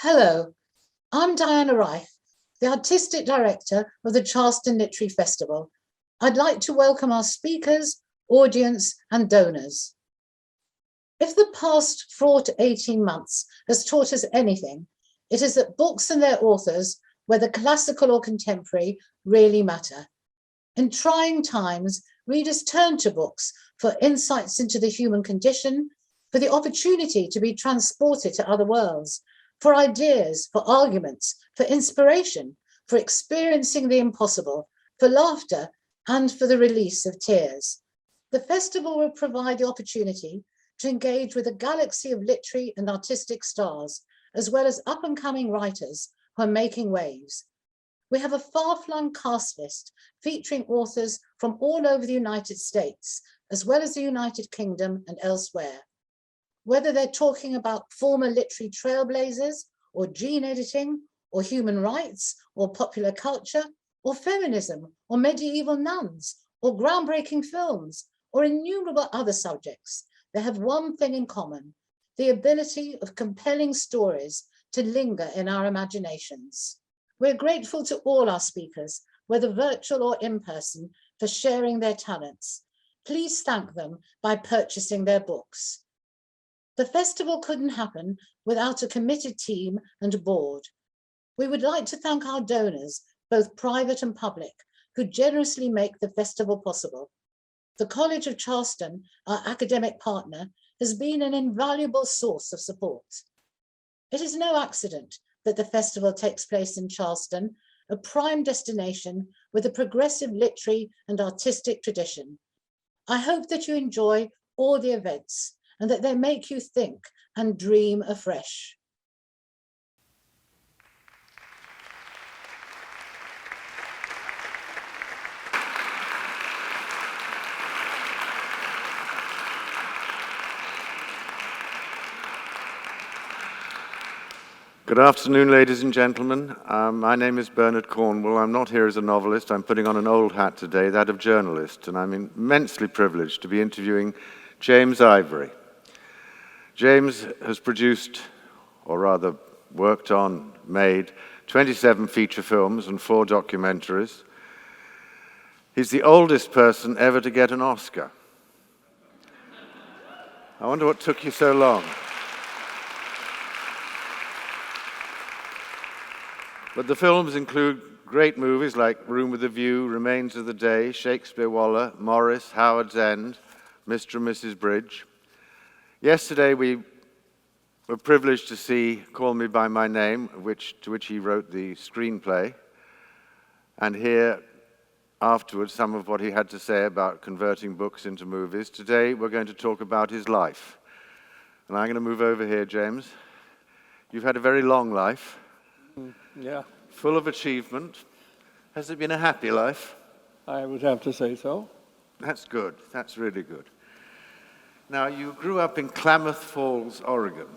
Hello, I'm Diana Reif, the Artistic Director of the Charleston Literary Festival. I'd like to welcome our speakers, audience, and donors. If the past 4 to 18 months has taught us anything, it is that books and their authors, whether classical or contemporary, really matter. In trying times, readers turn to books for insights into the human condition, for the opportunity to be transported to other worlds, for ideas, for arguments, for inspiration, for experiencing the impossible, for laughter, and for the release of tears. The festival will provide the opportunity to engage with a galaxy of literary and artistic stars, as well as up-and-coming writers who are making waves. We have a far-flung cast list featuring authors from all over the United States, as well as the United Kingdom and elsewhere. Whether they're talking about former literary trailblazers, or gene editing, or human rights, or popular culture, or feminism, or medieval nuns, or groundbreaking films, or innumerable other subjects, they have one thing in common: the ability of compelling stories to linger in our imaginations. We're grateful to all our speakers, whether virtual or in person, for sharing their talents. Please thank them by purchasing their books. The festival couldn't happen without a committed team and board. We would like to thank our donors, both private and public, who generously make the festival possible. The College of Charleston, our academic partner, has been an invaluable source of support. It is no accident that the festival takes place in Charleston, a prime destination with a progressive literary and artistic tradition. I hope that you enjoy all the events and that they make you think and dream afresh. Good afternoon, ladies and gentlemen. My name is Bernard Cornwell. I'm not here as a novelist. I'm putting on an old hat today, that of journalist, and I'm immensely privileged to be interviewing James Ivory. James has produced, or rather worked on, made 27 feature films and 4 documentaries. He's the oldest person ever to get an Oscar. I wonder what took you so long. But the films include great movies like Room with a View, Remains of the Day, Shakespeare Waller, Morris, Howard's End, Mr. and Mrs. Bridge. Yesterday we were privileged to see Call Me by My Name, to which he wrote the screenplay, and hear afterwards some of what he had to say about converting books into movies. Today we're going to talk about his life. And I'm going to move over here, James. You've had a very long life. Yeah. Full of achievement. Has it been a happy life? I would have to say so. That's good. That's really good. Now, you grew up in Klamath Falls, Oregon.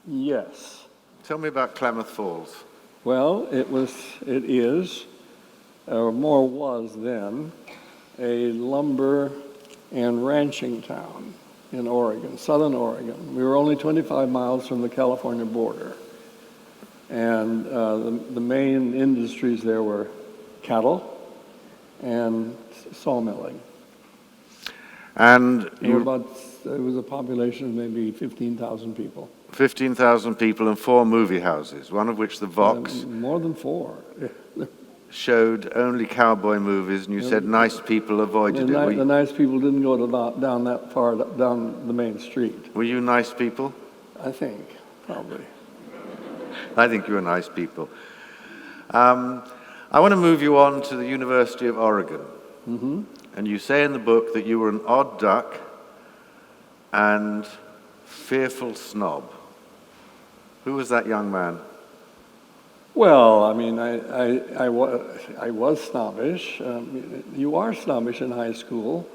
Yes. Tell me about Klamath Falls. Well, it is, or more was then, a lumber and ranching town in Oregon, southern Oregon. We were only 25 miles from the California border. And the main industries there were cattle and sawmilling. And it was a population of maybe 15,000 people. 15,000 people and 4 movie houses, one of which the Vox more than 4. showed only cowboy movies, and you said nice people avoided it. The nice people didn't go down that far down the main street. Were you nice people? I think, probably. I think you were nice people. I want to move you on to the University of Oregon. Mm-hmm. And you say in the book that you were an odd duck and fearful snob. Who was that young man? Well, I mean, I was snobbish. You are snobbish in high school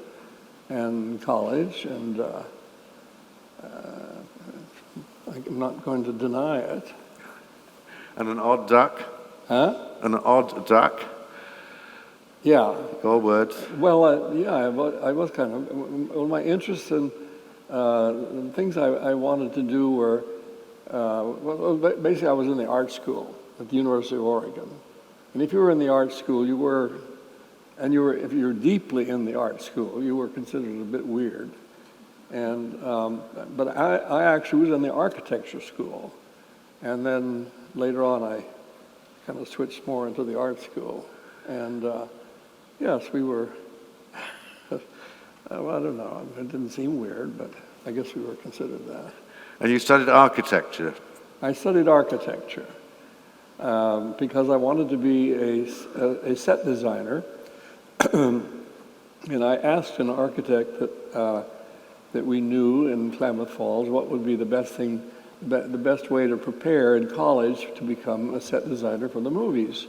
and college, and I'm not going to deny it. And an odd duck? Huh? An odd duck? Yeah. Your words. Well, yeah, I was kind of. Well, my interests in things I wanted to do were Basically I was in the art school at the University of Oregon. And if you were in the art school, if you were deeply in the art school, you were considered a bit weird. And, but I actually was in the architecture school. And then later on, I kind of switched more into the art school. And yes, we were, well, I don't know, it didn't seem weird, but I guess we were considered that. And you studied architecture? I studied architecture because I wanted to be a set designer. And I asked an architect that we knew in Klamath Falls what would be the best way to prepare in college to become a set designer for the movies.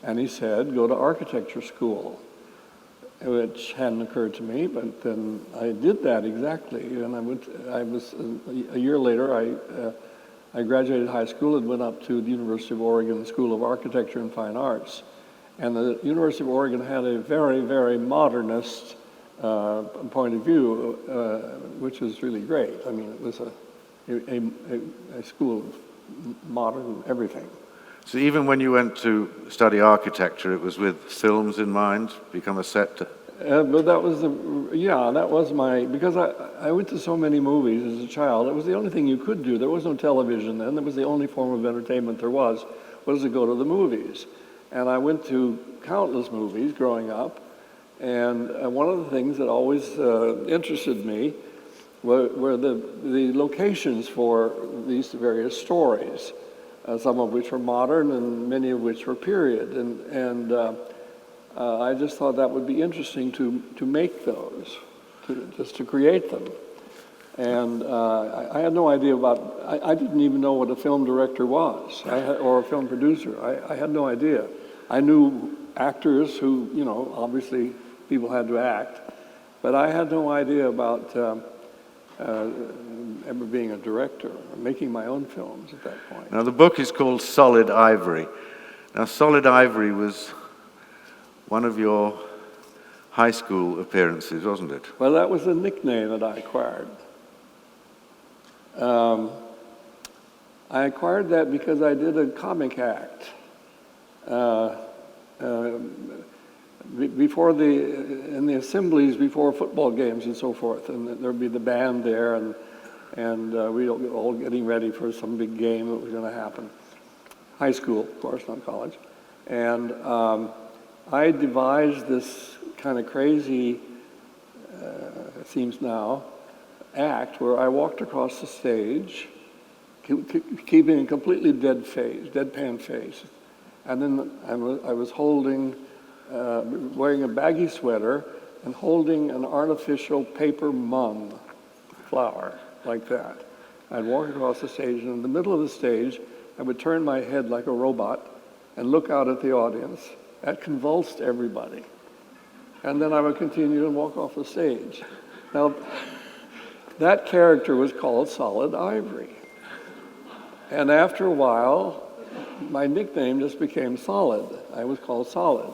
And he said, go to architecture school, which hadn't occurred to me, but then I did that exactly. And a year later, I graduated high school and went up to the University of Oregon School of Architecture and Fine Arts. And the University of Oregon had a very, very modernist point of view, which was really great. I mean, it was a school of modern everything. So even when you went to study architecture, it was with films in mind, become a set? But that was because I went to so many movies as a child. It was the only thing you could do. There was no television then. That was the only form of entertainment there was to go to the movies. And I went to countless movies growing up. And one of the things that always interested me were the locations for these various stories, some of which were modern and many of which were period. And I just thought that would be interesting to make those, just to create them. And I had no idea I didn't even know what a film director was, or a film producer. I had no idea. I knew actors who, obviously people had to act, but I had no idea about ever being a director or making my own films at that point. Now the book is called Solid Ivory. Now Solid Ivory was one of your high school appearances, wasn't it? Well, that was a nickname that I acquired. I acquired that because I did a comic act. In the assemblies before football games and so forth, and there'd be the band there, and we were all getting ready for some big game that was going to happen. High school, of course, not college. And I devised this kind of crazy, it seems now, act where I walked across the stage, keeping a completely deadpan face. And then I was holding, wearing a baggy sweater and holding an artificial paper mum flower like that. I'd walk across the stage, and in the middle of the stage, I would turn my head like a robot and look out at the audience. That convulsed everybody. And then I would continue and walk off the stage. Now, that character was called Solid Ivory. And after a while, my nickname just became Solid. I was called Solid.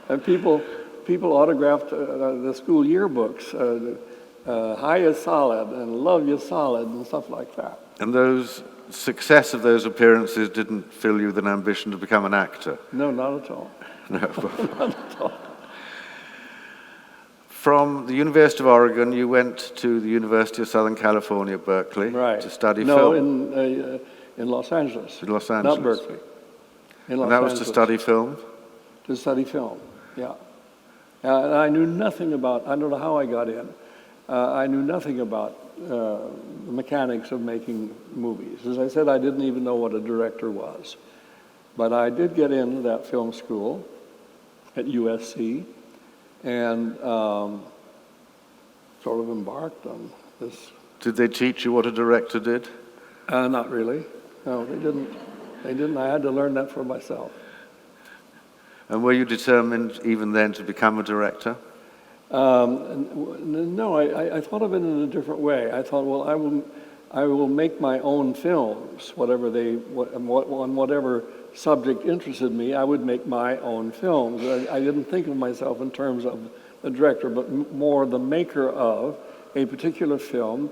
And people autographed the school yearbooks, hi you Solid, and love you Solid, and stuff like that. And those success of those appearances didn't fill you with an ambition to become an actor? No, not at all. No. Not at all. From the University of Oregon, you went to the University of Southern California, Berkeley, right. to study film. No, in Los Angeles. In Los Angeles. Not Berkeley. In Los and that was Angeles. to study film? To study film, yeah. And I knew nothing about, I don't know how I got in. I knew nothing about the mechanics of making movies. As I said, I didn't even know what a director was. But I did get into that film school at USC and sort of embarked on this. Did they teach you what a director did? Not really. No, they didn't. They didn't. I had to learn that for myself. And were you determined even then to become a director? No, I thought of it in a different way. I thought, well, I will make my own films, on whatever subject interested me, I would make my own films. I didn't think of myself in terms of the director, but more the maker of a particular film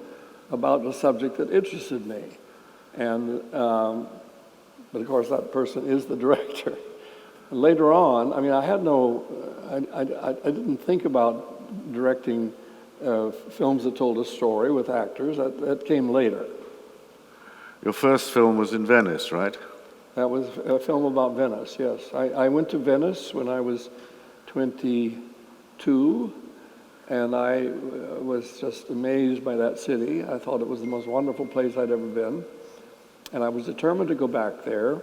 about a subject that interested me. And, but of course, that person is the director. And later on, I mean, I had no, I didn't think about directing films that told a story with actors. That came later. Your first film was in Venice, right? That was a film about Venice, yes. I went to Venice when I was 22, and I was just amazed by that city. I thought it was the most wonderful place I'd ever been. And I was determined to go back there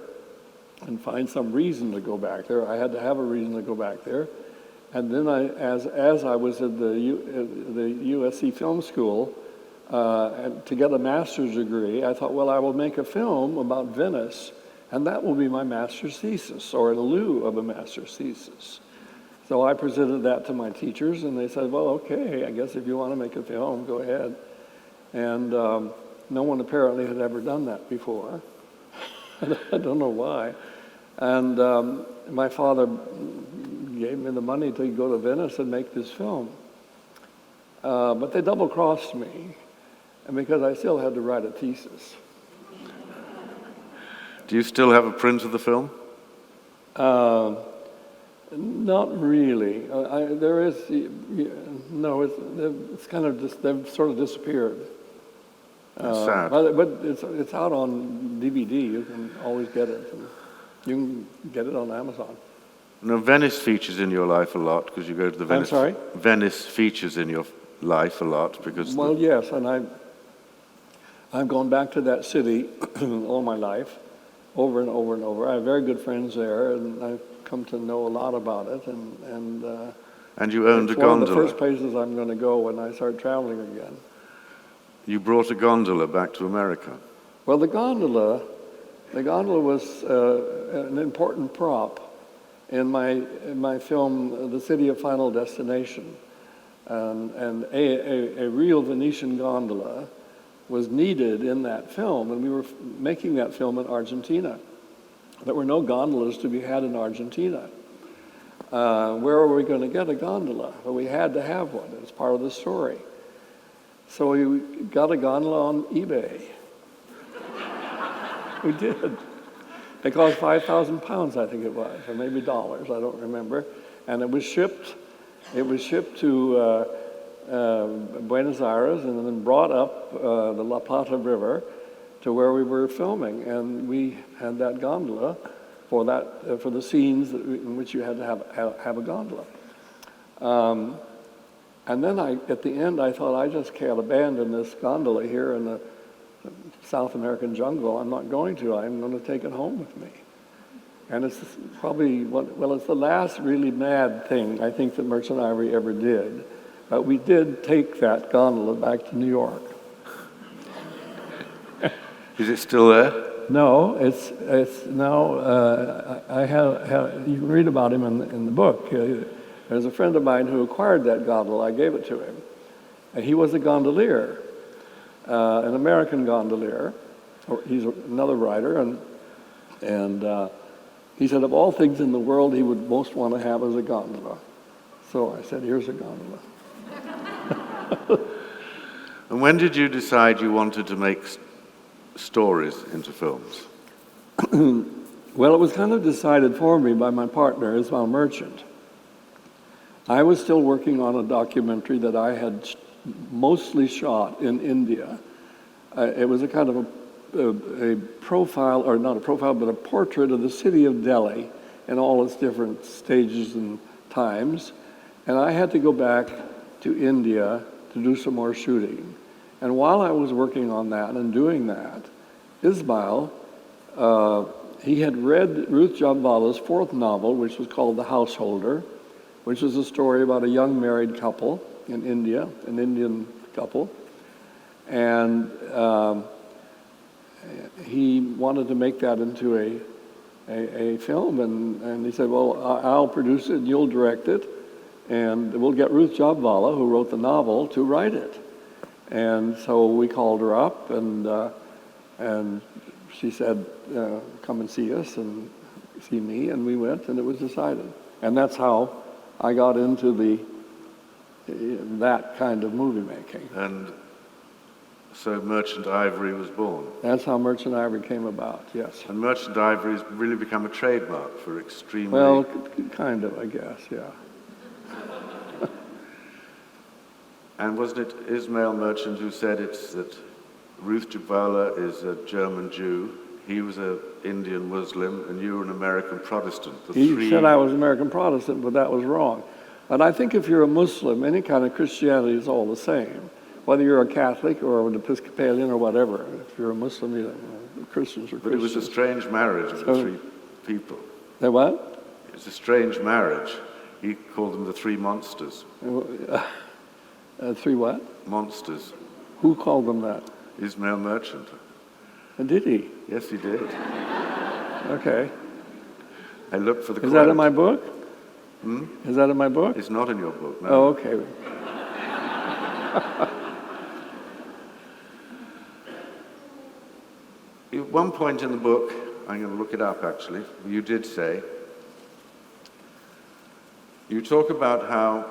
and find some reason to go back there. I had to have a reason to go back there. And then as I was at the USC Film School, and to get a master's degree, I thought, well, I will make a film about Venice, and that will be my master's thesis, or in lieu of a master's thesis. So I presented that to my teachers, and they said, well, okay, I guess if you want to make a film, go ahead. And no one apparently had ever done that before. I don't know why. And my father gave me the money to go to Venice and make this film. But they double-crossed me, and because I still had to write a thesis. Do you still have a print of the film? Not really. There is, no, it's kind of just, they've sort of disappeared. That's sad. But it's out on DVD. You can always get it. You can get it on Amazon. Now, Venice features in your life a lot because you go to the Venice. I'm sorry? Venice features in your life a lot because. Well, yes, and I've gone back to that city all my life, over and over and over. I have very good friends there, and I've come to know a lot about it. And you owned a it's one gondola. of the first places I'm going to go when I start traveling again. You brought a gondola back to America. Well, the gondola was an important prop in my film, The City of Final Destination. And a real Venetian gondola was needed in that film, and we were making that film in Argentina. There were no gondolas to be had in Argentina. Where were we going to get a gondola? Well, we had to have one. It was part of the story. So we got a gondola on eBay. We did. It cost 5,000 pounds, I think it was, or maybe dollars, I don't remember. And it was shipped to Buenos Aires and then brought up the La Plata River to where we were filming. And we had that gondola for the scenes in which you had to have a gondola. And then at the end, I thought, I just can't abandon this gondola here in the South American jungle. I'm not going to. I'm going to take it home with me. And it's probably, it's the last really mad thing I think that Merchant Ivory ever did. But we did take that gondola back to New York. Is it still there? No, it's now, you can read about him in the book. There's a friend of mine who acquired that gondola. I gave it to him. And he was a gondolier, an American gondolier. He's another writer, and he said of all things in the world he would most want to have is a gondola. So I said, here's a gondola. And when did you decide you wanted to make stories into films? Well, it was kind of decided for me by my partner, Ismail Merchant. I was still working on a documentary that I had mostly shot in India. It was a kind of a profile, or not a profile, but a portrait of the city of Delhi in all its different stages and times. And I had to go back to India to do some more shooting. And while I was working on that and doing that, Ismail, he had read Ruth Jabwala's fourth novel, which was called The Householder, which is a story about a young married couple in India, an Indian couple. And he wanted to make that into a film, and he said, well, I'll produce it and you'll direct it, and we'll get Ruth Jabwala, who wrote the novel, to write it. And so we called her up, and she said, come and see us and see me, and we went, and it was decided. And that's how I got into that kind of movie making. And So Merchant Ivory was born. That's how Merchant Ivory came about, yes. And Merchant Ivory has really become a trademark for extremely... Well, kind of, I guess, yeah. And wasn't it Ismail Merchant who said that Ruth Jabala is a German Jew, he was an Indian Muslim, and you were an American Protestant? He said I was American Protestant, but that was wrong. But I think if you're a Muslim, any kind of Christianity is all the same. Whether you're a Catholic or an Episcopalian or whatever, if you're a Muslim, Christians are Christians. But it was a strange marriage of the three people. The what? It was a strange marriage. He called them the three monsters. Three what? Monsters. Who called them that? Ismail Merchant. Did he? Yes, he did. Okay. I looked for the quote. Is that in my book? Is that in my book? It's not in your book, no. Oh, okay. At one point in the book, I'm going to look it up actually, you did say, you talk about how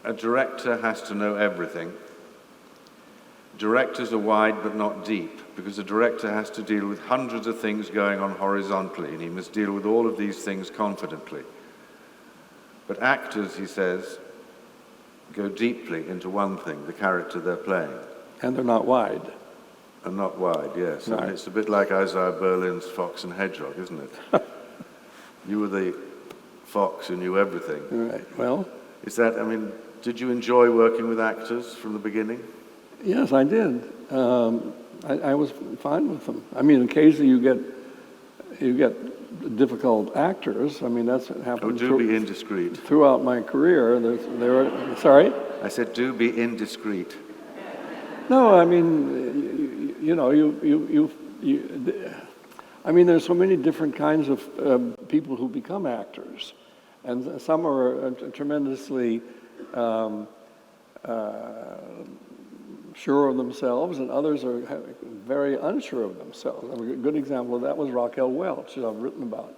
a director has to know everything. Directors are wide but not deep, because a director has to deal with hundreds of things going on horizontally, and he must deal with all of these things confidently. But actors, he says, go deeply into one thing, the character they're playing. And they're not wide. And not wide, yes. Right. And it's a bit like Isaiah Berlin's Fox and Hedgehog, isn't it? You were the fox who knew everything. Right. Well, Is that, I mean, did you enjoy working with actors from the beginning? yes, I did. I was fine with them. I mean, occasionally you get difficult actors. I mean, that's what Oh, happened do be indiscreet. throughout my career. Sorry? I said, do be indiscreet. No, I mean, I mean, there's so many different kinds of people who become actors, and some are tremendously sure of themselves, and others are very unsure of themselves. A good example of that was Raquel Welch, that I've written about.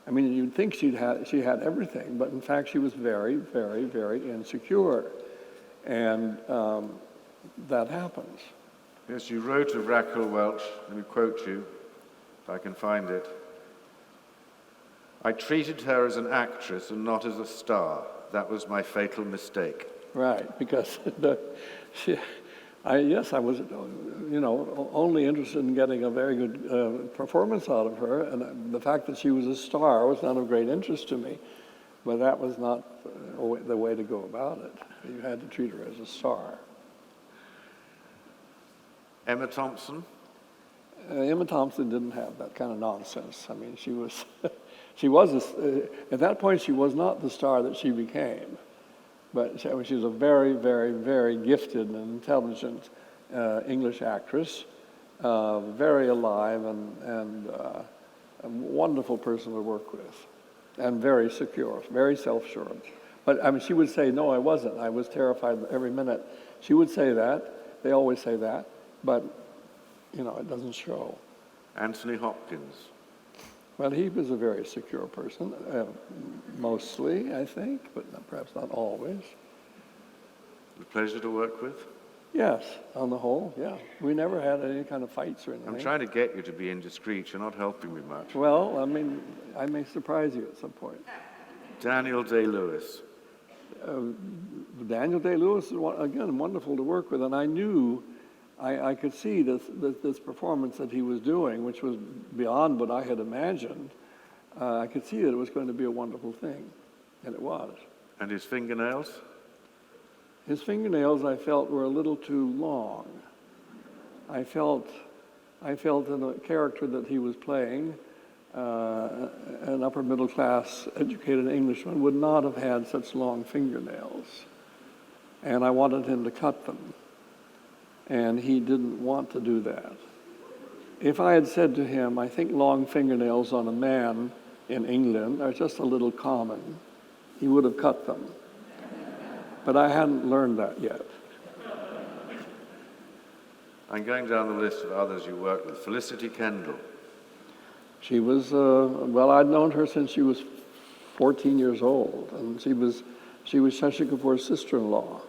I mean, you'd think she had everything, but in fact, she was very, very, very insecure, and that happens. Yes, you wrote of Raquel Welch, let me quote you, if I can find it. I treated her as an actress and not as a star. That was my fatal mistake. Right, because I was, only interested in getting a very good performance out of her, and the fact that she was a star was not of great interest to me, but that was not the way to go about it. You had to treat her as a star. Emma Thompson? Emma Thompson didn't have that kind of nonsense. I mean, she was, at that point, she was not the star that she became. But she was a very, very, very gifted and intelligent English actress, very alive and a wonderful person to work with, and very secure, very self-assured. But I mean, she would say, no, I wasn't. I was terrified every minute. She would say that. They always say that. But, it doesn't show. Anthony Hopkins? Well, he was a very secure person, mostly, I think, but perhaps not always. A pleasure to work with? Yes, on the whole, yeah. We never had any kind of fights or anything. I'm trying to get you to be indiscreet. You're not helping me much. Well, I mean, I may surprise you at some point. Daniel Day-Lewis? Daniel Day-Lewis is, again, wonderful to work with, and I knew, I could see this performance that he was doing, which was beyond what I had imagined. I could see that it was going to be a wonderful thing, and it was. And his fingernails? His fingernails, I felt, were a little too long. I felt in the character that he was playing, an upper middle class educated Englishman would not have had such long fingernails. And I wanted him to cut them. And he didn't want to do that. If I had said to him, I think long fingernails on a man in England are just a little common, he would have cut them. But I hadn't learned that yet. I'm going down the list of others you worked with. Felicity Kendall? She was, I'd known her since she was 14 years old, and she was Shashi Kapoor's sister-in-law.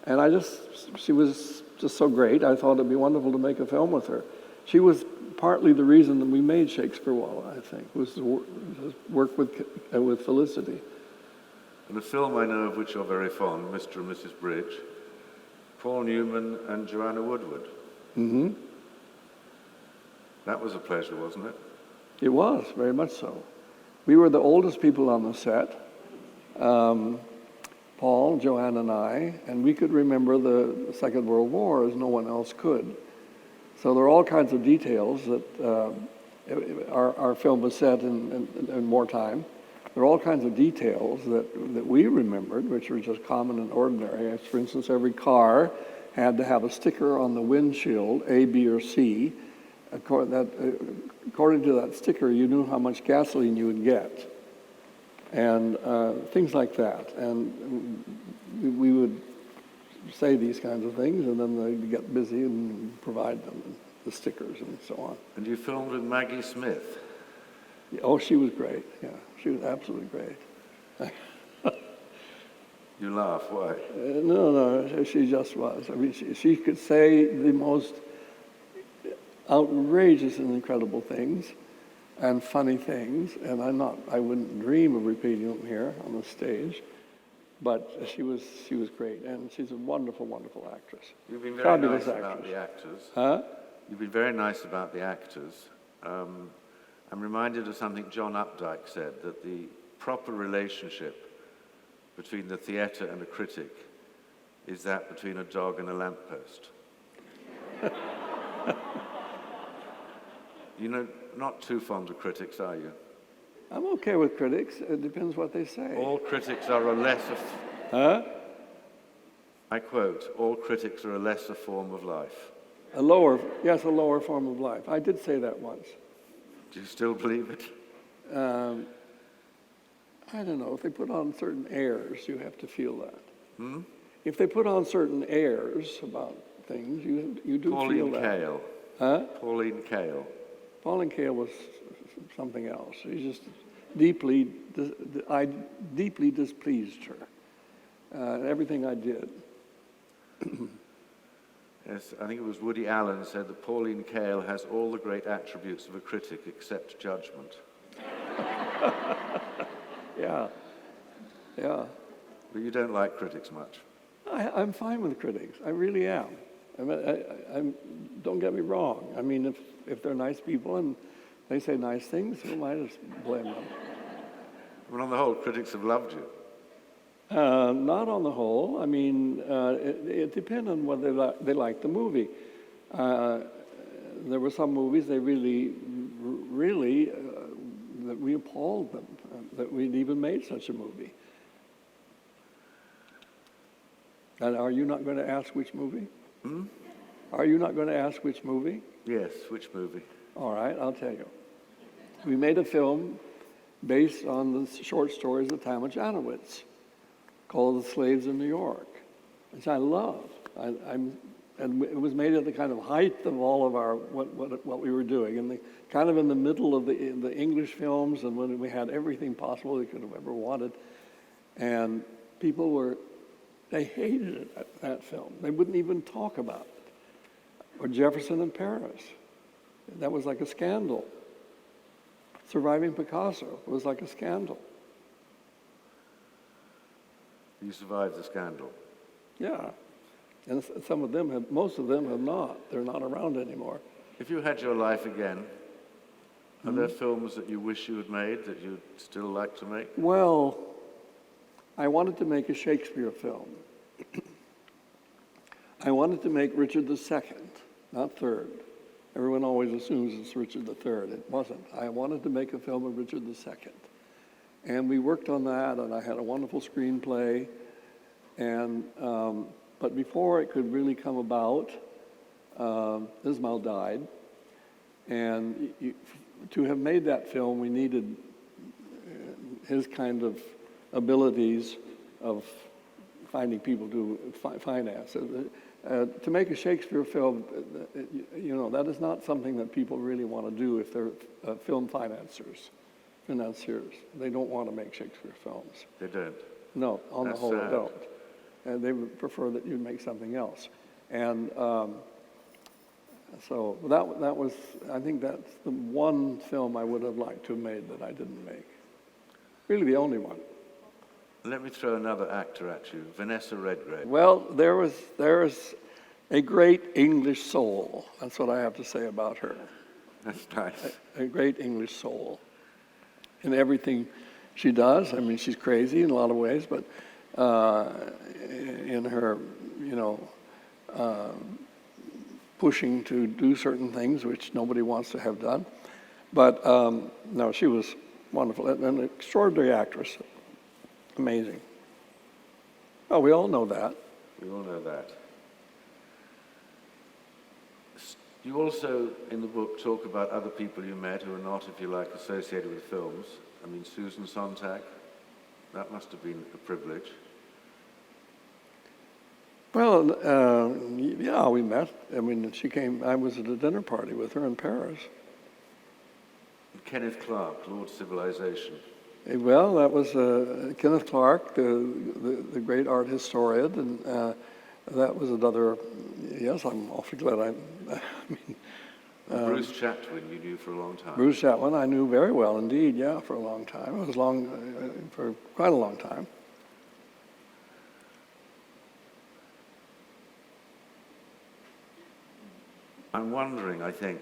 And she was just so great, I thought it'd be wonderful to make a film with her. She was partly the reason that we made Shakespeare Walla, I think, was to work with Felicity. And a film I know of which you're very fond, Mr. and Mrs. Bridge, Paul Newman and Joanna Woodward. Mm-hmm. That was a pleasure, wasn't it? It was, very much so. We were the oldest people on the set, Paul, Joanne, and I, and we could remember the Second World War as no one else could. So there are all kinds of details that our film was set in wartime. There are all kinds of details that we remembered, which were just common and ordinary. For instance, every car had to have a sticker on the windshield, A, B, or C. According to that sticker, you knew how much gasoline you would get, and things like that. And we would say these kinds of things, and then they'd get busy and provide them, the stickers and so on. And you filmed with Maggie Smith. Oh, she was great. Yeah, she was absolutely great. You laugh, why? No, she just was. I mean, she could say the most outrageous and incredible things and funny things, and I wouldn't dream of repeating them here on the stage, but she was great, and she's a wonderful, wonderful actress. You've been very Fabulous nice actress. about the actors. Huh? You've been very nice about the actors. I'm reminded of something John Updike said, that the proper relationship between the theatre and a critic is that between a dog and a lamppost. You know, not too fond of critics, are you? I'm okay with critics. It depends what they say. All critics are a lesser... Huh? I quote, all critics are a lesser form of life. A lower form of life. I did say that once. Do you still believe it? I don't know. If they put on certain airs, you have to feel that. Hmm? If they put on certain airs about things, you do feel that. Pauline Kael. Huh? Pauline Kael. Pauline Kael was something else. She just deeply displeased her. Everything I did. Yes, I think it was Woody Allen said that Pauline Kael has all the great attributes of a critic except judgment. Yeah. But you don't like critics much. I'm fine with critics. I really am. Don't get me wrong. I mean, if they're nice people and they say nice things, who am I to blame them? Well, on the whole, critics have loved you. Not on the whole. I mean, it depends on whether they like the movie. There were some movies they really, that we appalled them, that we'd even made such a movie. And are you not going to ask which movie? Hmm? Are you not going to ask which movie? Yes, which movie? All right, I'll tell you. We made a film based on the short stories of Tama Janowitz called The Slaves of New York, which I love. And it was made at the kind of height of all of our what we were doing, and kind of in the middle of the English films, and when we had everything possible we could have ever wanted. And people they hated it, that film. They wouldn't even talk about it. Or Jefferson in Paris. That was like a scandal. Surviving Picasso was like a scandal. You survived the scandal. Yeah. And most of them have not. They're not around anymore. If you had your life again, are there films that you wish you had made that you'd still like to make? Well, I wanted to make a Shakespeare film. I wanted to make Richard II, not third. Everyone always assumes it's Richard III. It wasn't. I wanted to make a film of Richard II. And we worked on that, and I had a wonderful screenplay. And but before it could really come about, Ismail died. And to have made that film, we needed his kind of abilities of finding people to finance. To make a Shakespeare film, that is not something that people really want to do if they're film financiers. They don't want to make Shakespeare films. They don't. No, on That's the whole, sad. they don't. they would prefer that you make something else. And so that was, I think that's the one film I would have liked to have made that I didn't make. Really the only one. Let me throw another actor at you, Vanessa Redgrave. Well, there is a great English soul. That's what I have to say about her. That's nice. A great English soul in everything she does. I mean, she's crazy in a lot of ways, but in her, pushing to do certain things which nobody wants to have done. But no, she was wonderful, an extraordinary actress. Amazing. Oh, we all know that. We all know that. You also, in the book, talk about other people you met who are not, if you like, associated with films. I mean, Susan Sontag, that must have been a privilege. Well, yeah, we met. I mean, she came, I was at a dinner party with her in Paris. And Kenneth Clark, Lord Civilization. Well, that was Kenneth Clark, the great art historian, and that was another, yes, I'm awfully glad I mean... Bruce Chatwin you knew for a long time. Bruce Chatwin I knew very well indeed, yeah, for a long time. It was for quite a long time. I'm wondering, I think,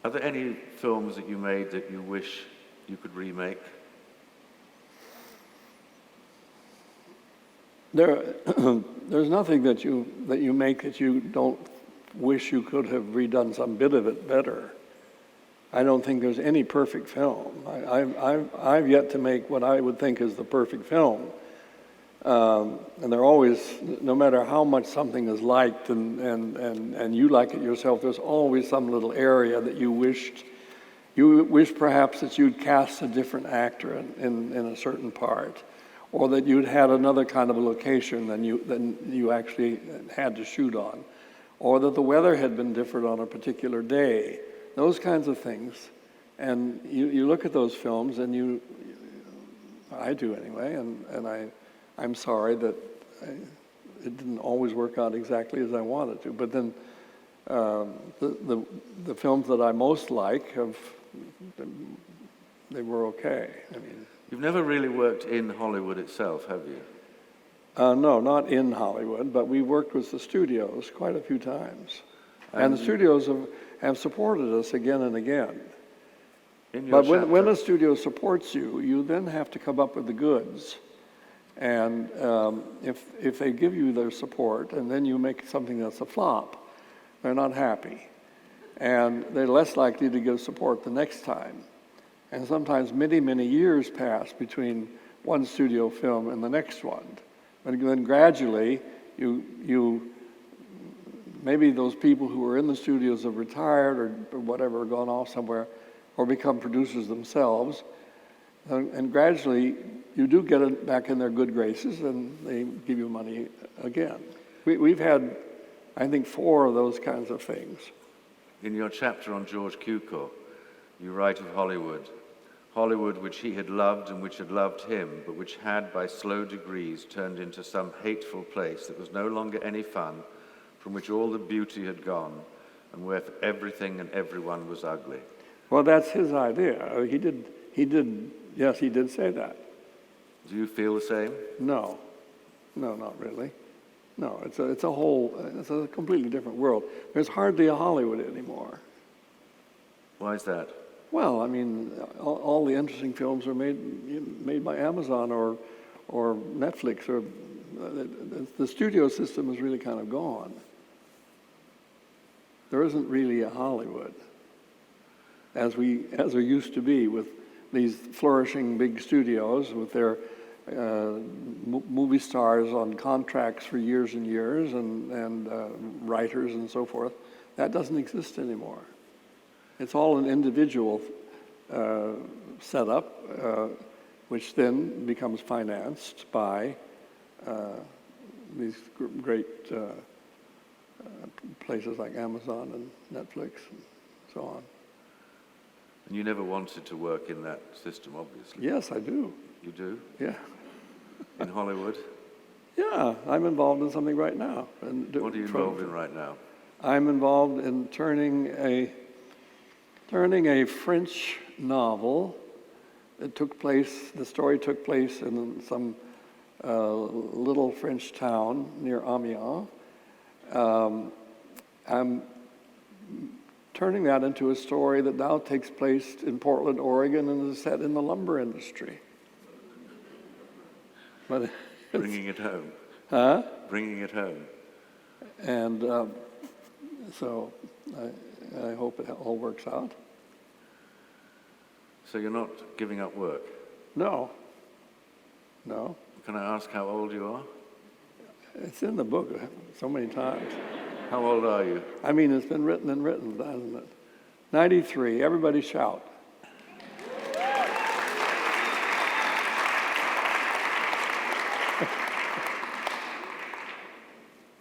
are there any films that you made that you wish you could remake? There's nothing that you make that you don't wish you could have redone some bit of it better. I don't think there's any perfect film. I've yet to make what I would think is the perfect film. And they're always, no matter how much something is liked and you like it yourself, there's always some little area that you wish perhaps that you'd cast a different actor in a certain part, or that you'd had another kind of a location than you actually had to shoot on, or that the weather had been different on a particular day, those kinds of things. And you look at those films and I do anyway, and I'm sorry that it didn't always work out exactly as I wanted to. But then the films that I most like they were okay. I mean, You've never really worked in Hollywood itself, have you? No, not in Hollywood, but we worked with the studios quite a few times. And the studios have supported us again and again. But when a studio supports you, you then have to come up with the goods. And if they give you their support and then you make something that's a flop, they're not happy. And they're less likely to give support the next time. And sometimes many, many years pass between one studio film and the next one. And then gradually, maybe those people who were in the studios have retired or whatever, gone off somewhere, or become producers themselves. And gradually, you do get it back in their good graces, and they give you money again. We've had, I think, 4 of those kinds of things. In your chapter on George Cukor, you write of Hollywood which he had loved and which had loved him, but which had by slow degrees turned into some hateful place that was no longer any fun, from which all the beauty had gone, and where everything and everyone was ugly. Well, that's his idea. He did say that. Do you feel the same? No, not really. No, it's a completely different world. There's hardly a Hollywood anymore. Why is that? Well, I mean, all the interesting films are made by Amazon or Netflix, or the studio system is really kind of gone. There isn't really a Hollywood as there used to be, with these flourishing big studios with their movie stars on contracts for years and years, and writers and so forth. That doesn't exist anymore. It's all an individual setup, which then becomes financed by these great places like Amazon and Netflix and so on. And you never wanted to work in that system, obviously. Yes, I do. You do? Yeah. In Hollywood? Yeah, I'm involved in something right now. What are you involved in right now? I'm involved in turning a French novel. The story took place in some little French town near Amiens. I'm turning that into a story that now takes place in Portland, Oregon, and is set in the lumber industry. But Bringing it home. huh? Bringing it home. And so I hope it all works out. So you're not giving up work? No. Can I ask how old you are? It's in the book so many times. How old are you? I mean, it's been written and written, hasn't it? 93. Everybody shout.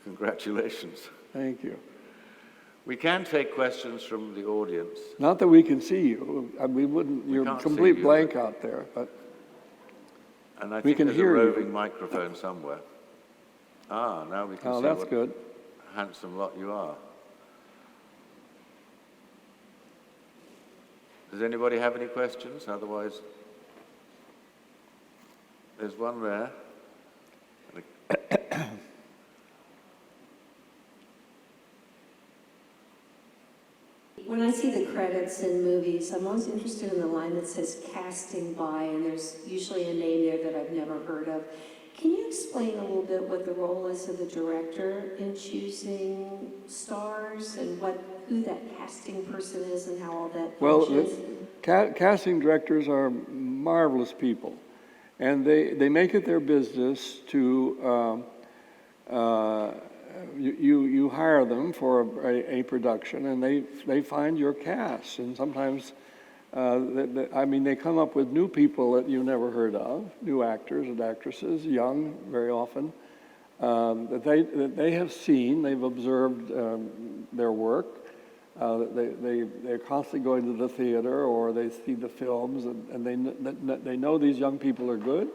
Congratulations. Thank you. We can take questions from the audience. Not that we can see you. We wouldn't. You're can't complete see you, blank out there. But And I We think can there's hear a you. roving microphone somewhere. Ah, now we can oh, see that's what good. a handsome lot you are. Does anybody have any questions? Otherwise, there's one there. When I see the credits in movies, I'm always interested in the line that says casting by, and there's usually a name there that I've never heard of. Can you explain a little bit what the role is of the director in choosing stars and who that casting person is and how all that Well, functions? casting directors are marvelous people, and they make it their business to you hire them for a production, and they find your cast, and sometimes they come up with new people that you never heard of, new actors and actresses, young very often, that they have seen, they've observed their work. They're constantly going to the theater or they see the films, and they know these young people are good,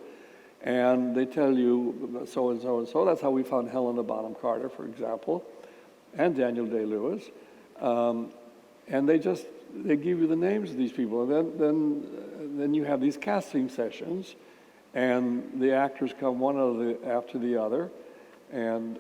and they tell you so and so and so. That's how we found Helena Bonham Carter, for example, and Daniel Day-Lewis. And they give you the names of these people, and then you have these casting sessions, and the actors come one after the other, and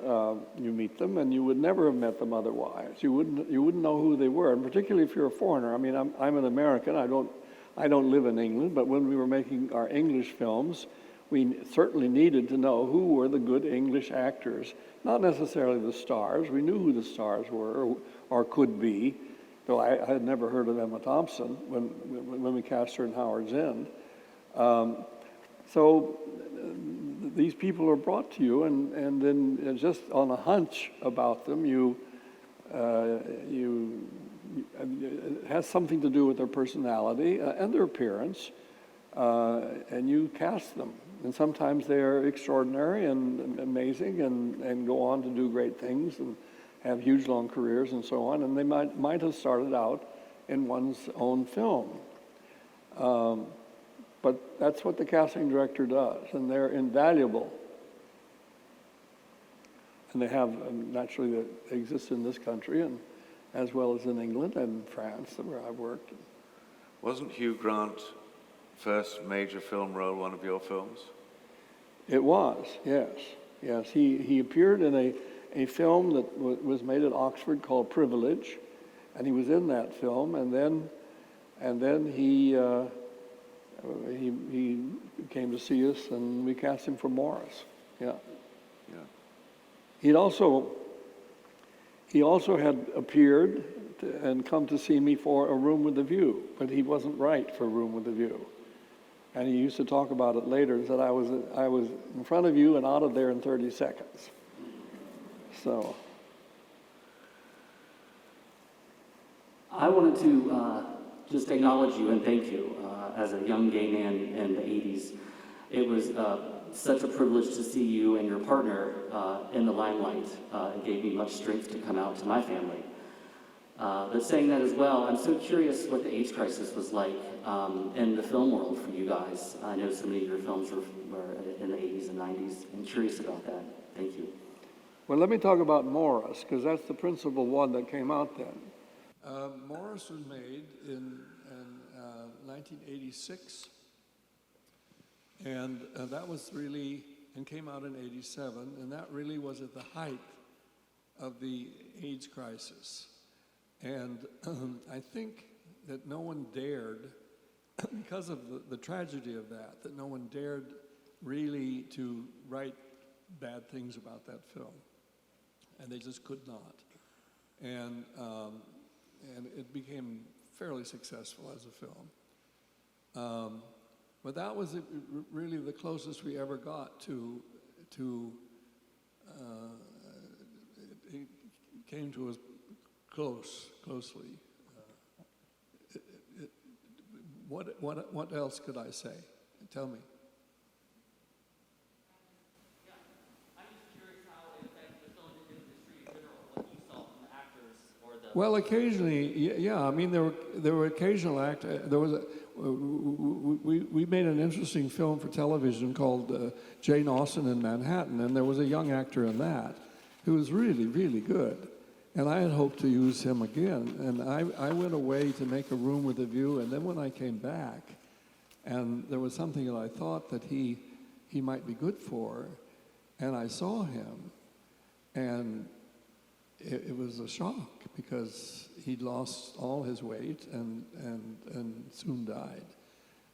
you meet them, and you would never have met them otherwise. You wouldn't know who they were, and particularly if you're a foreigner. I mean, I'm an American. I don't live in England, but when we were making our English films, we certainly needed to know who were the good English actors, not necessarily the stars. We knew who the stars were or could be, though I had never heard of Emma Thompson when we cast her in Howard's End. So these people are brought to you, and then just on a hunch about them, it has something to do with their personality and their appearance, and you cast them. And sometimes they're extraordinary and amazing and go on to do great things and have huge long careers and so on, and they might have started out in one's own film. But that's what the casting director does, and they're invaluable. And they have, naturally, they exist in this country, and as well as in England and France, where I've worked. Wasn't Hugh Grant's first major film role one of your films? It was, yes. Yes, he appeared in a film that was made at Oxford called Privilege, and he was in that film, and then he came to see us, and we cast him for Morris. Yeah. He also had appeared and come to see me for A Room with a View, but he wasn't right for A Room with a View. And he used to talk about it later and said, I was in front of you and out of there in 30 seconds. So. I wanted to just acknowledge you and thank you. As a young gay man in the 80s, it was such a privilege to see you and your partner in the limelight. It gave me much strength to come out to my family. But saying that as well, I'm so curious what the AIDS crisis was like in the film world for you guys. I know so many of your films were in the 80s and 90s. I'm curious about that. Thank you. Well, let me talk about Morris, because that's the principal one that came out then. Morris was made in 1986, and that was really, and came out in 87, and that really was at the height of the AIDS crisis. And I think that no one dared, because of the tragedy of that no one dared really to write bad things about that film. And they just could not. And it became fairly successful as a film. But that was really the closest we ever got to it came to us closely. What else could I say? Tell me. Well, occasionally, yeah. I mean, there were occasional there was we made an interesting film for television called Jane Austen in Manhattan, and there was a young actor in that who was really, really good. And I had hoped to use him again. And I went away to make A Room with a View, and then when I came back, and there was something that I thought that he might be good for, and I saw him, and it was a shock because he'd lost all his weight and soon died.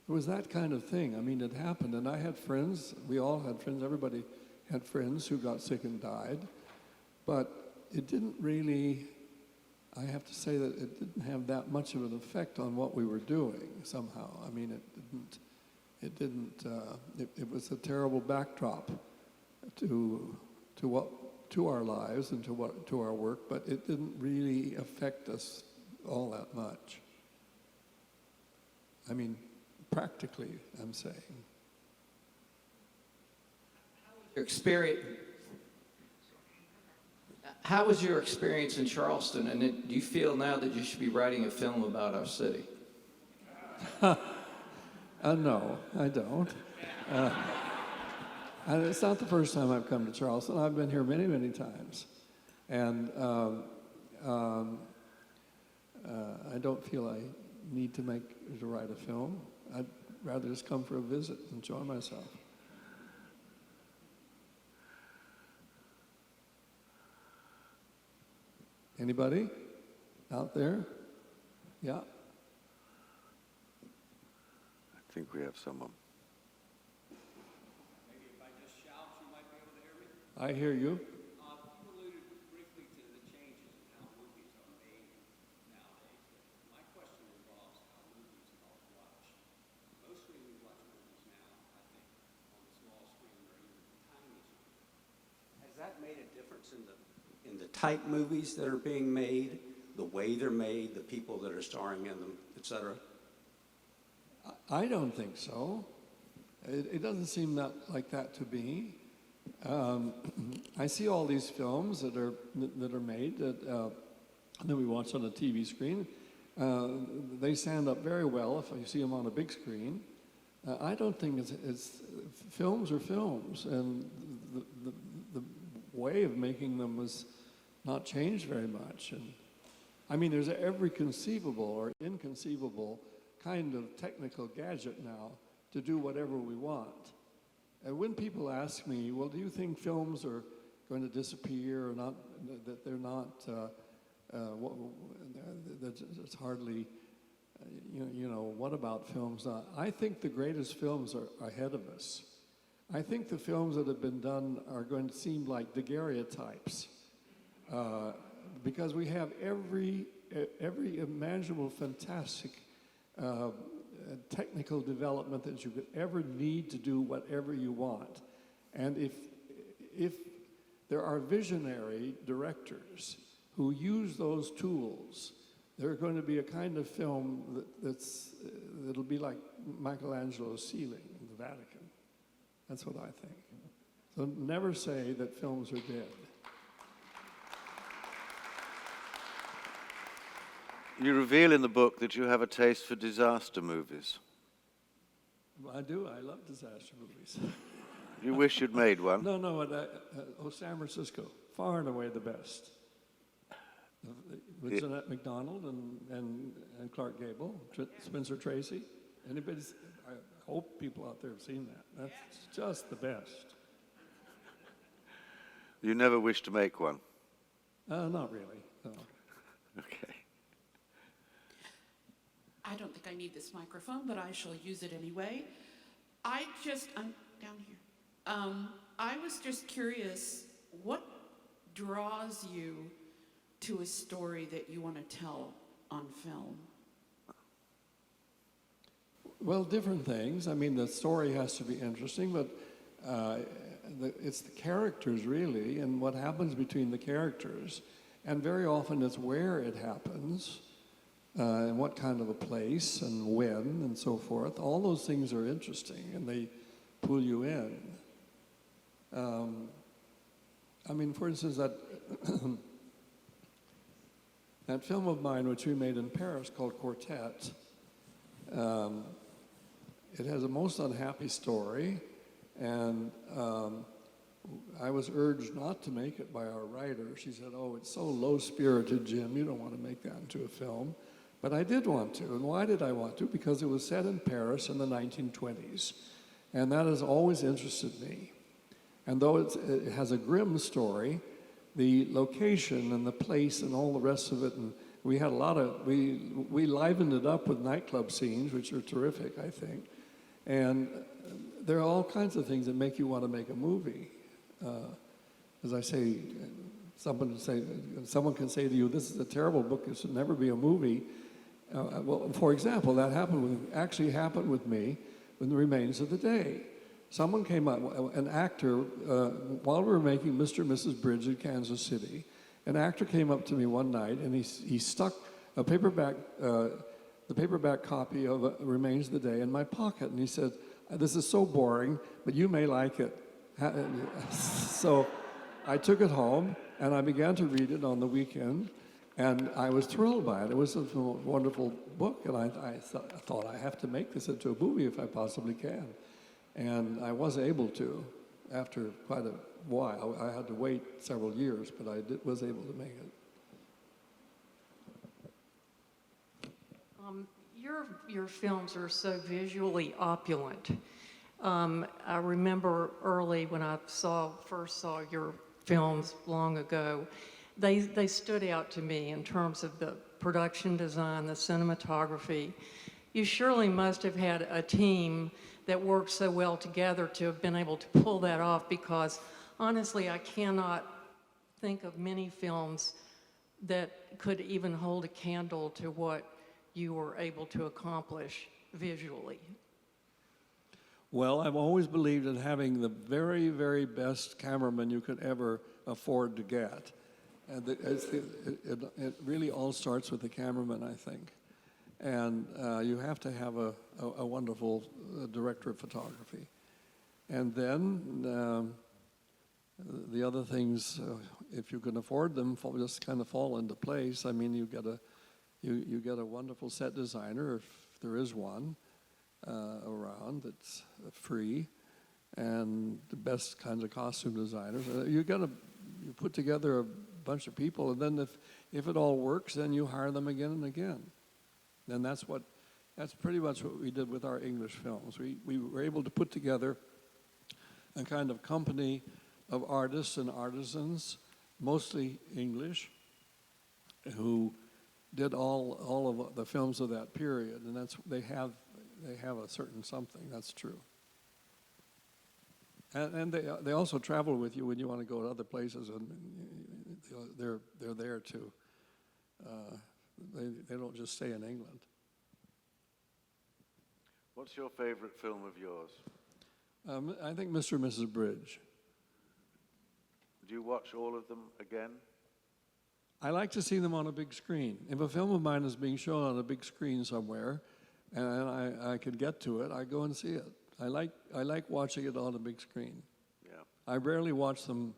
It was that kind of thing. I mean, it happened, and I had friends. We all had friends. Everybody had friends who got sick and died. But it didn't really, I have to say that it didn't have that much of an effect on what we were doing somehow. I mean, it was a terrible backdrop to our lives and to our work, but it didn't really affect us all that much. I mean, practically, I'm saying. How was your experience in Charleston, and do you feel now that you should be writing a film about our city? No, I don't. And it's not the first time I've come to Charleston. I've been here many, many times. And I don't feel I need to write a film. I'd rather just come for a visit and enjoy myself. Anybody out there? Yeah? I think we have someone. Maybe if I just shout, you might be able to hear me. I hear you. You alluded briefly to the changes in how movies are made nowadays. My question involves how movies are watched. Mostly we watch movies now, I think, on the small screen or even the tiny screen. Has that made a difference in the type movies that are being made, the way they're made, the people that are starring in them, et cetera? I don't think so. It doesn't seem like that to me. I see all these films that are made that we watch on a TV screen. They stand up very well if you see them on a big screen. I don't think it's films are films, and the way of making them was not changed very much. And I mean, there's every conceivable or inconceivable kind of technical gadget now to do whatever we want. And when people ask me, well, do you think films are going to disappear or not, that they're not, it's hardly, what about films? I think the greatest films are ahead of us. I think the films that have been done are going to seem like daguerreotypes because we have every imaginable fantastic technical development that you could ever need to do whatever you want. And if there are visionary directors who use those tools, they're going to be a kind of film that'll be like Michelangelo's ceiling in the Vatican. That's what I think. So never say that films are dead. You reveal in the book that you have a taste for disaster movies. I do. I love disaster movies. You wish you'd made one. No, San Francisco, far and away the best. With Jeanette MacDonald and Clark Gable, Spencer Tracy. I hope people out there have seen that. That's just the best. You never wish to make one. Not really, no. Okay. I don't think I need this microphone, but I shall use it anyway. I'm down here. I was just curious, what draws you to a story that you want to tell on film? Well, different things. I mean, the story has to be interesting, but it's the characters, really, and what happens between the characters. And very often it's where it happens, and what kind of a place, and when, and so forth. All those things are interesting, and they pull you in. I mean, for instance, that that film of mine, which we made in Paris, called Quartet, it has a most unhappy story, and I was urged not to make it by our writer. She said, "Oh, it's so low-spirited, Jim, you don't want to make that into a film." But I did want to, and why did I want to? Because it was set in Paris in the 1920s, and that has always interested me. And though it has a grim story, the location and the place and all the rest of it, and we had we livened it up with nightclub scenes, which are terrific, I think. And there are all kinds of things that make you want to make a movie. As I say, someone can say to you, "This is a terrible book, it should never be a movie." Well, for example, that actually happened with me in The Remains of the Day. Someone came up, an actor, while we were making Mr. and Mrs. Bridge in Kansas City, an actor came up to me one night and he stuck the paperback copy of Remains of the Day in my pocket, and he said, "This is so boring, but you may like it." So I took it home and I began to read it on the weekend, and I was thrilled by it. It was a wonderful book, and I thought I have to make this into a movie if I possibly can. And I was able to after quite a while. I had to wait several years, but was able to make it. Your films are so visually opulent. I remember early when I first saw your films long ago, they stood out to me in terms of the production design, the cinematography. You surely must have had a team that worked so well together to have been able to pull that off, because honestly, I cannot think of many films that could even hold a candle to what you were able to accomplish visually. Well, I've always believed in having the very, very best cameraman you could ever afford to get. And it really all starts with the cameraman, I think. And you have to have a wonderful director of photography. And then the other things, if you can afford them, just kind of fall into place. I mean, you get a wonderful set designer, if there is one around that's free, and the best kinds of costume designers. You put together a bunch of people, and then if it all works, then you hire them again and again. And that's pretty much what we did with our English films. We were able to put together a kind of company of artists and artisans, mostly English, who did all of the films of that period, and they have a certain something. That's true. And they also travel with you when you want to go to other places, and they're there too. They don't just stay in England. What's your favorite film of yours? I think Mr. and Mrs. Bridge. Do you watch all of them again? I like to see them on a big screen. If a film of mine is being shown on a big screen somewhere, and I can get to it, I go and see it. I like watching it on a big screen. Yeah. I rarely watch them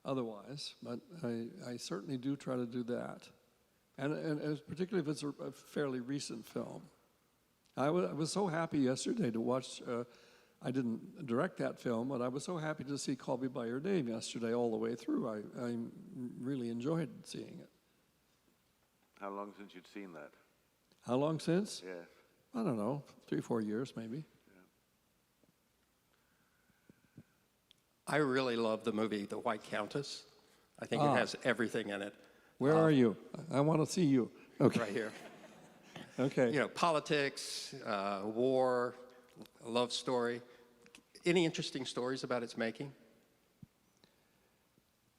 otherwise, but I certainly do try to do that. and particularly if it's a fairly recent film. I was so happy yesterday to watch, I didn't direct that film, but I was so happy to see Call Me By Your Name yesterday all the way through. I really enjoyed seeing it. How long since you'd seen that? How long since? Yes. I don't know, 3-4 years maybe. I really love the movie The White Countess. I think it has everything in it. Where are you? I want to see you. Okay. Right here. Okay. You know, politics, war, a love story. Any interesting stories about its making?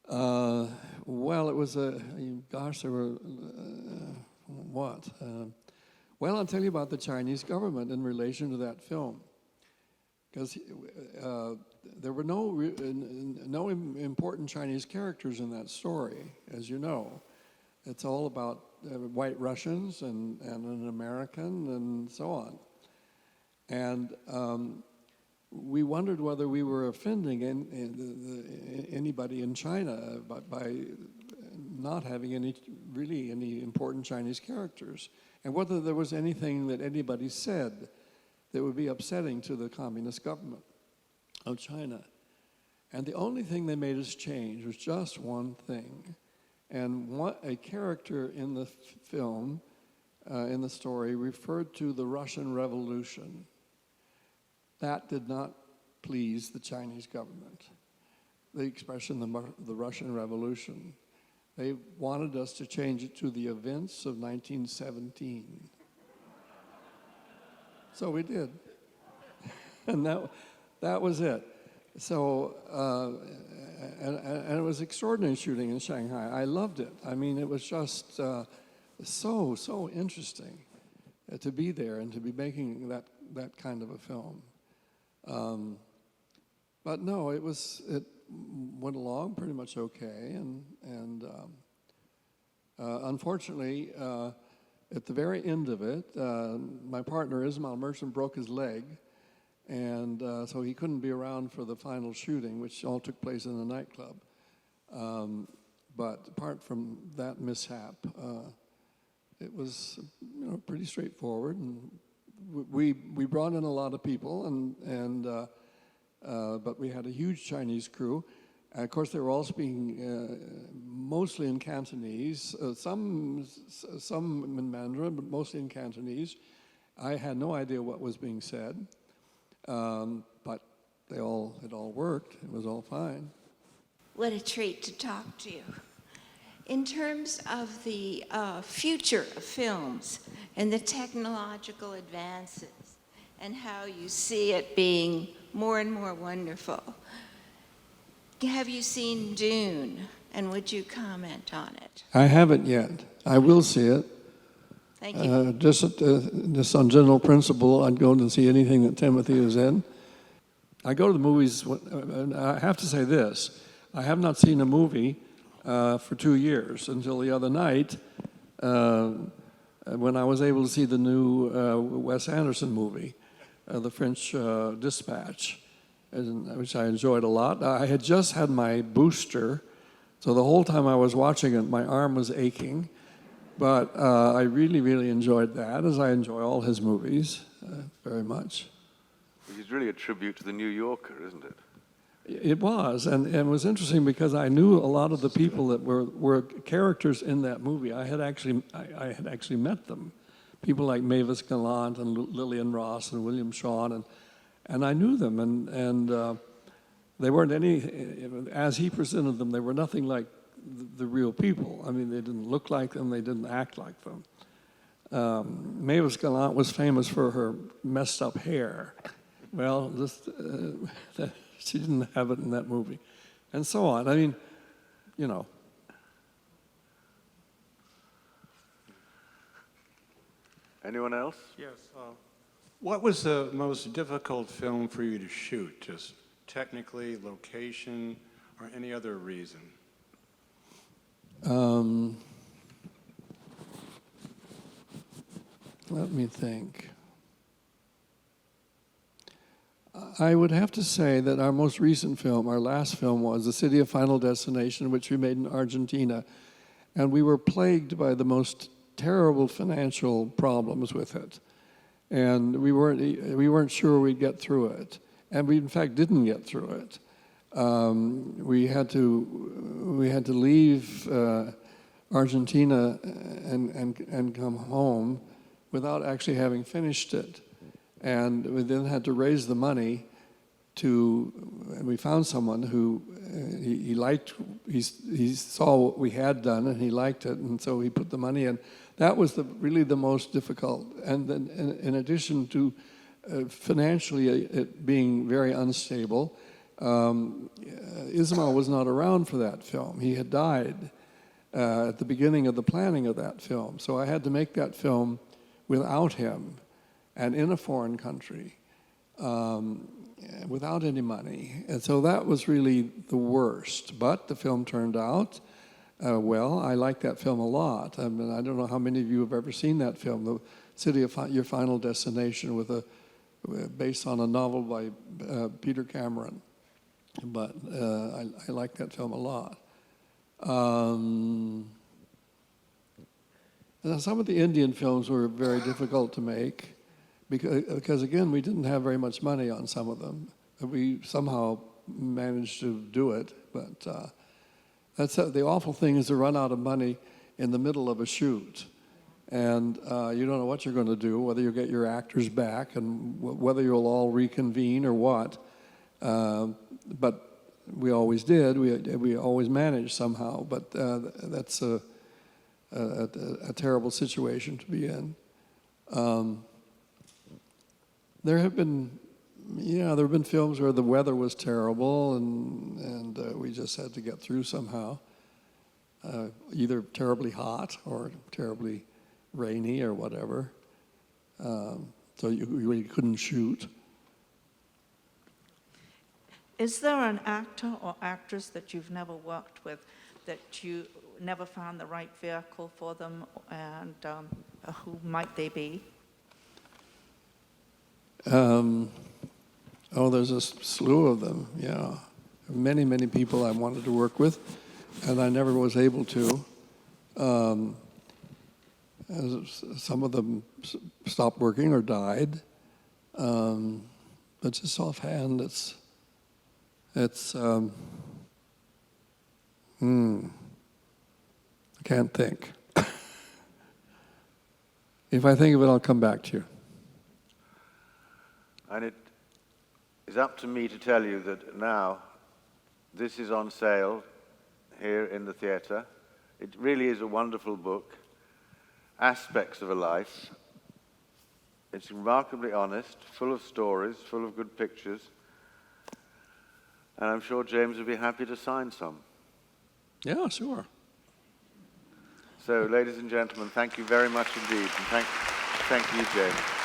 Well, it was gosh, there were, what? Well, I'll tell you about the Chinese government in relation to that film. Because there were no important Chinese characters in that story, as you know. It's all about white Russians and an American and so on. And we wondered whether we were offending anybody in China by not having any important Chinese characters, and whether there was anything that anybody said that would be upsetting to the communist government of China. And the only thing they made us change was just one thing. And what a character in the film, in the story, referred to the Russian Revolution. That did not please the Chinese government, the expression, the Russian Revolution. They wanted us to change it to the events of 1917. So we did. And that was it. So, and it was extraordinary shooting in Shanghai. I loved it. I mean, it was just so interesting to be there and to be making that kind of a film. But no, it went along pretty much okay, and unfortunately, at the very end of it, my partner Ismail Merchant broke his leg, and so he couldn't be around for the final shooting, which all took place in a nightclub. But apart from that mishap, it was pretty straightforward, and we brought in a lot of people, but we had a huge Chinese crew. Of course, they were all speaking mostly in Cantonese, some in Mandarin, but mostly in Cantonese. I had no idea what was being said, but it all worked. It was all fine. What a treat to talk to you. In terms of the future of films and the technological advances and how you see it being more and more wonderful, have you seen Dune, and would you comment on it? I haven't yet. I will see it. Thank you. Just on general principle, I'd go to see anything that Timothy is in. I go to the movies, and I have to say this, I have not seen a movie for 2 years until the other night when I was able to see the new Wes Anderson movie, The French Dispatch, which I enjoyed a lot. I had just had my booster, so the whole time I was watching it, my arm was aching. But I really enjoyed that, as I enjoy all his movies very much. Which is really a tribute to the New Yorker, isn't it? It was, and it was interesting because I knew a lot of the people that were characters in that movie. I had actually met them, people like Mavis Gallant and Lillian Ross and William Shawn, and I knew them, and they weren't any, as he presented them, they were nothing like the real people. I mean, they didn't look like them, they didn't act like them. Mavis Gallant was famous for her messed up hair. Well, just she didn't have it in that movie, and so on. I mean, you know. Anyone else? Yes. What was the most difficult film for you to shoot? Just technically, location, or any other reason? Let me think. I would have to say that our most recent film, our last film, was The City of Final Destination, which we made in Argentina. And we were plagued by the most terrible financial problems with it. And we weren't sure we'd get through it. And we, in fact, didn't get through it. We had to leave Argentina and come home without actually having finished it. And we then had to raise the money and we found someone who he saw what we had done and he liked it, and so he put the money in. That was really the most difficult. And then in addition to financially it being very unstable, Ismail was not around for that film. He had died at the beginning of the planning of that film. So I had to make that film without him and in a foreign country, without any money. And so that was really the worst. But the film turned out well. I like that film a lot. I mean, I don't know how many of you have ever seen that film, The City of Your Final Destination, based on a novel by Peter Cameron. But I like that film a lot. Some of the Indian films were very difficult to make because again, we didn't have very much money on some of them. We somehow managed to do it, but the awful thing is to run out of money in the middle of a shoot. And you don't know what you're going to do, whether you'll get your actors back and whether you'll all reconvene or what. But we always did. We always managed somehow. But that's a terrible situation to be in. There have been films where the weather was terrible and we just had to get through somehow. Either terribly hot or terribly rainy or whatever. So you really couldn't shoot. Is there an actor or actress that you've never worked with that you never found the right vehicle for them, and who might they be? There's a slew of them, yeah. Many, many people I wanted to work with, and I never was able to. Some of them stopped working or died. But just offhand, I can't think. If I think of it, I'll come back to you. And it is up to me to tell you that now this is on sale here in the theatre. It really is a wonderful book, Aspects of a Life. It's remarkably honest, full of stories, full of good pictures. And I'm sure James would be happy to sign some. Yeah, sure. So, ladies and gentlemen, thank you very much indeed. And thank you, James.